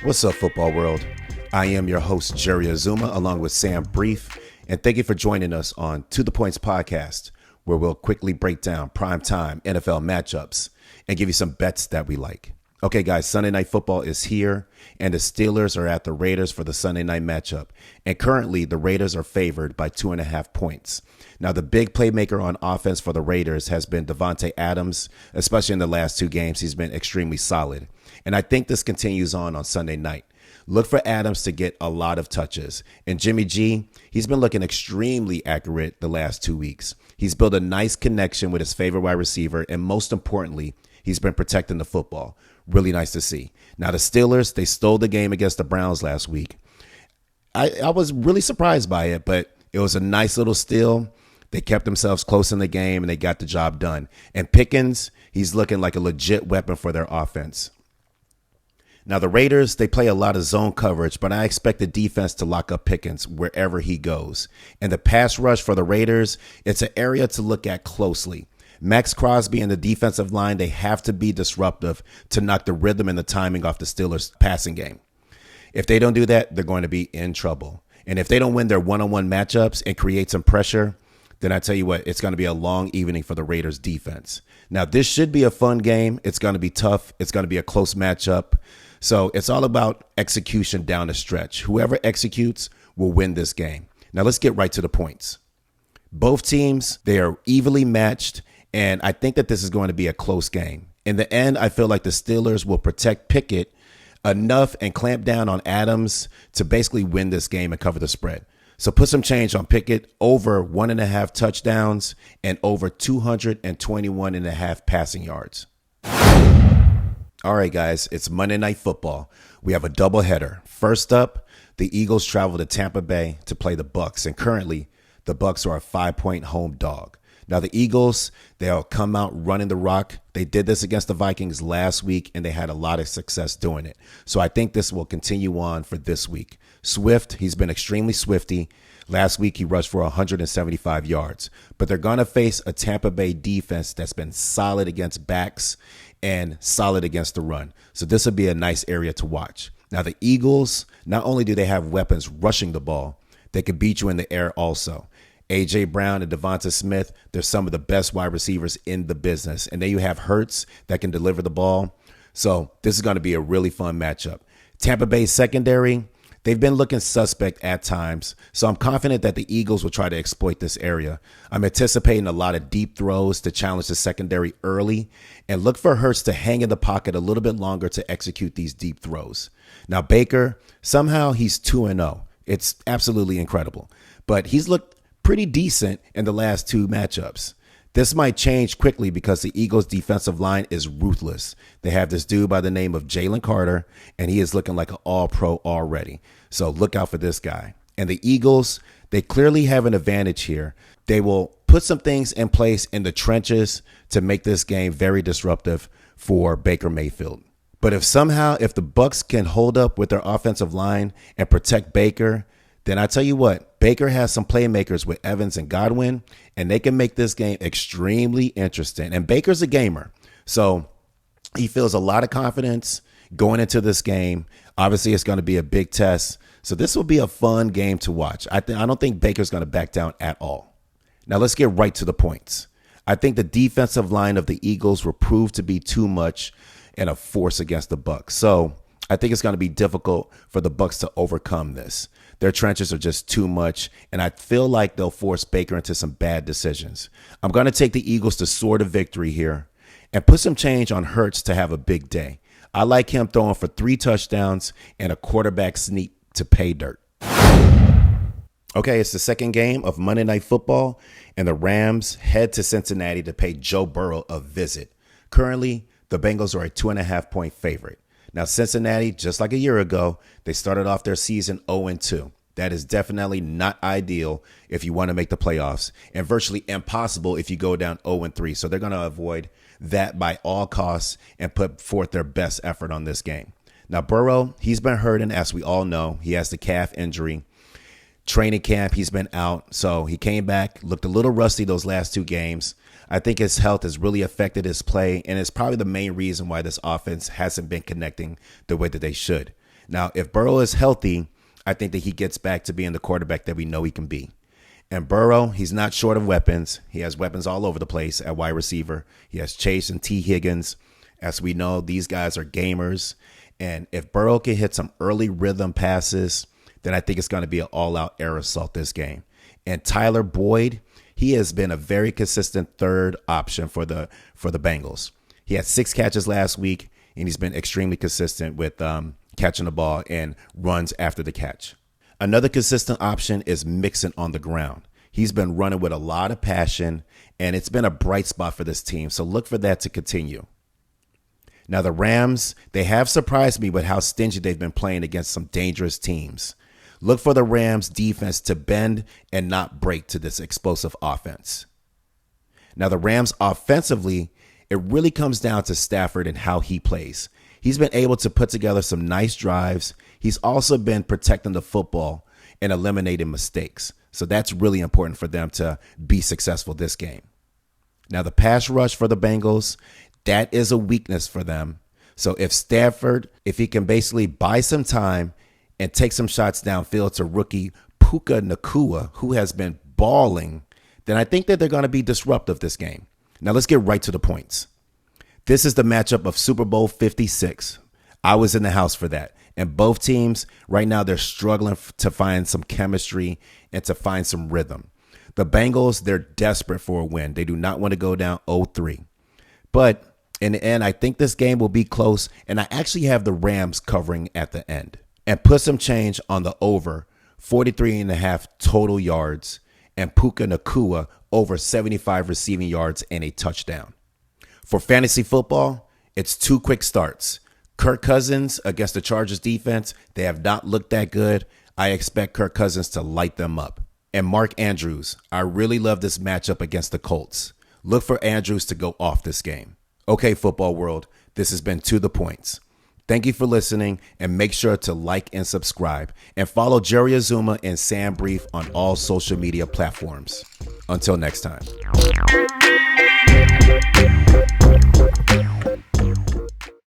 What's up, football world? I am your host, Jerry Azuma, along with Sam Brief, and thank you for joining us on To The Points podcast, where we'll quickly break down primetime NFL matchups and give you some bets that we like. Okay, guys, Sunday Night Football is here, and the Steelers are at the Raiders for the Sunday night matchup. And currently, the Raiders are favored by 2.5 points. Now, the big playmaker on offense for the Raiders has been Davante Adams, especially in the last two games. He's been extremely solid. And I think this continues on Sunday night. Look for Adams to get a lot of touches. And Jimmy G, he's been looking extremely accurate the last 2 weeks. He's built a nice connection with his favorite wide receiver, and most importantly, he's been protecting the football. Really nice to see. Now, the Steelers, they stole the game against the Browns last week. I was really surprised by it, but it was a nice little steal. They kept themselves close in the game, and they got the job done. And Pickens, he's looking like a legit weapon for their offense. Now, the Raiders, they play a lot of zone coverage, but I expect the defense to lock up Pickens wherever he goes. And the pass rush for the Raiders, it's an area to look at closely. Max Crosby and the defensive line, they have to be disruptive to knock the rhythm and the timing off the Steelers' passing game. If they don't do that, they're going to be in trouble. And if they don't win their one-on-one matchups and create some pressure, then I tell you what, it's going to be a long evening for the Raiders defense. Now, this should be a fun game. It's going to be tough. It's going to be a close matchup. So it's all about execution down the stretch. Whoever executes will win this game. Now, let's get right to the points. Both teams, they are evenly matched, and I think that this is going to be a close game. In the end, I feel like the Steelers will protect Pickett enough and clamp down on Adams to basically win this game and cover the spread. So put some change on Pickett over 1.5 touchdowns and over 221.5 passing yards. All right, guys, it's Monday Night Football. We have a doubleheader. First up, the Eagles travel to Tampa Bay to play the Bucs, and currently the Bucs are a 5-point home dog. Now, the Eagles, they'll come out running the rock. They did this against the Vikings last week, and they had a lot of success doing it. So I think this will continue on for this week. Swift, he's been extremely swifty. Last week, he rushed for 175 yards. But they're going to face a Tampa Bay defense that's been solid against backs and solid against the run. So this will be a nice area to watch. Now, the Eagles, not only do they have weapons rushing the ball, they can beat you in the air also. A.J. Brown and Devonta Smith, they're some of the best wide receivers in the business. And then you have Hurts that can deliver the ball. So this is going to be a really fun matchup. Tampa Bay secondary, they've been looking suspect at times. So I'm confident that the Eagles will try to exploit this area. I'm anticipating a lot of deep throws to challenge the secondary early. And look for Hurts to hang in the pocket a little bit longer to execute these deep throws. Now, Baker, somehow he's 2-0. It's absolutely incredible. But he's looked pretty decent in the last two matchups. This might change quickly because the Eagles' defensive line is ruthless. They have this dude by the name of Jalen Carter, and he is looking like an all-pro already. So look out for this guy. And the Eagles, they clearly have an advantage here. They will put some things in place in the trenches to make this game very disruptive for Baker Mayfield. But if the Bucs can hold up with their offensive line and protect Baker, then I tell you what, Baker has some playmakers with Evans and Godwin, and they can make this game extremely interesting. And Baker's a gamer, so he feels a lot of confidence going into this game. Obviously, it's going to be a big test, so this will be a fun game to watch. I don't think Baker's going to back down at all. Now, let's get right to the points. I think the defensive line of the Eagles will prove to be too much and a force against the Bucs. So I think it's going to be difficult for the Bucs to overcome this. Their trenches are just too much, and I feel like they'll force Baker into some bad decisions. I'm going to take the Eagles to soar to victory here and put some change on Hurts to have a big day. I like him throwing for 3 touchdowns and a quarterback sneak to pay dirt. Okay, it's the second game of Monday Night Football, and the Rams head to Cincinnati to pay Joe Burrow a visit. Currently, the Bengals are a 2.5-point favorite. Now, Cincinnati, just like a year ago, they started off their season 0-2. That is definitely not ideal if you want to make the playoffs, and virtually impossible if you go down 0-3. So they're going to avoid that by all costs and put forth their best effort on this game. Now, Burrow, he's been hurting, as we all know. He has the calf injury. Training camp, he's been out. So he came back, looked a little rusty those last 2 games. I think his health has really affected his play, and it's probably the main reason why this offense hasn't been connecting the way that they should. Now, if Burrow is healthy, I think that he gets back to being the quarterback that we know he can be. And Burrow, he's not short of weapons. He has weapons all over the place at wide receiver. He has Chase and T. Higgins. As we know, these guys are gamers. And if Burrow can hit some early rhythm passes, then I think it's going to be an all-out air assault this game. And Tyler Boyd, he has been a very consistent third option for the Bengals. He had 6 catches last week, and he's been extremely consistent with catching the ball and runs after the catch. Another consistent option is Mixon on the ground. He's been running with a lot of passion, and it's been a bright spot for this team, so look for that to continue. Now, the Rams, they have surprised me with how stingy they've been playing against some dangerous teams. Look for the Rams defense to bend and not break to this explosive offense. Now, the Rams offensively, it really comes down to Stafford and how he plays. He's been able to put together some nice drives. He's also been protecting the football and eliminating mistakes. So that's really important for them to be successful this game. Now, the pass rush for the Bengals, that is a weakness for them. So if Stafford, if he can basically buy some time and take some shots downfield to rookie Puka Nacua, who has been balling, then I think that they're going to be disruptive this game. Now, let's get right to the points. This is the matchup of Super Bowl 56. I was in the house for that. And both teams, right now, they're struggling to find some chemistry and to find some rhythm. The Bengals, they're desperate for a win. They do not want to go down 0-3. But in the end, I think this game will be close, and I actually have the Rams covering at the end. And put some change on the over 43.5 total yards and Puka Nacua over 75 receiving yards and a touchdown. For fantasy football, it's 2 quick starts. Kirk Cousins against the Chargers defense, they have not looked that good. I expect Kirk Cousins to light them up. And Mark Andrews, I really love this matchup against the Colts. Look for Andrews to go off this game. Okay, football world, this has been To The Points. Thank you for listening, and make sure to like and subscribe. And follow Jerry Azuma and Sam Brief on all social media platforms. Until next time.